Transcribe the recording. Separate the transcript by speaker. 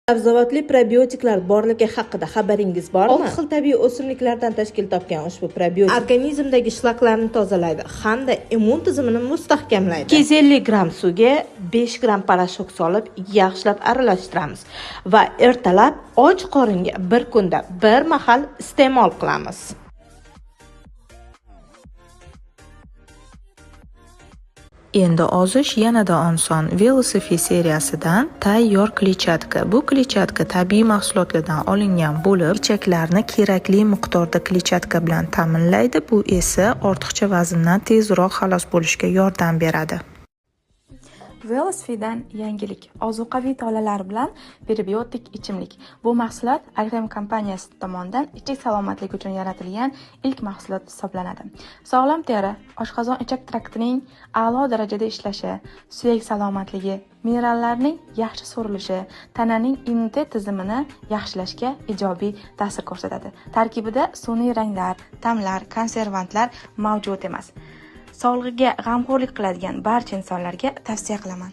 Speaker 1: Sabzavotli probiotiklar borligi haqida xabaringiz bormi? 6 xil tabiiy o'simliklardan tashkil topgan ushbu probiotik organizmdagi shlaklarni tozalaydi hamda immun tizimini mustahkamlaydi. 250 gramm suvga 5 gramm poрошок solib, yaxshilab aralashtiramiz va ertalab och qoringa bir kunda bir mahal iste'mol qilamiz.
Speaker 2: Endi ozish yanada oson. Velosifi seriyasidan tayyor kletchatka. Bu kletchatka tabiiy mahsulotlardan olingan bo'lib, ichaklarni kerakli miqdorda kletchatka bilan ta'minlaydi. Bu esa ortiqcha vazndan tezroq xalos bo'lishga yordam beradi.
Speaker 3: Velosifidan yangilik: ozuqaviy tolalar bilan prebiotik ichimlik. Bu mahsulot Agrem kompaniyasi tomonidan ichak salomatligi uchun yaratilgan ilk mahsulot hisoblanadi. Sog'lom teri, oshqozon ichak traktining a'lo darajada ishlashi, suyak salomatligi, minerallarning yaxshi so'rilishi, tananing immunitet tizimini yaxshilashga ijobiy ta'sir ko'rsatadi. Tarkibida sun'iy ranglar, ta'mlar, konservantlar mavjud emas. Sog'lig'iga g'amxo'rlik qiladigan barcha insonlarga tavsiya qilaman.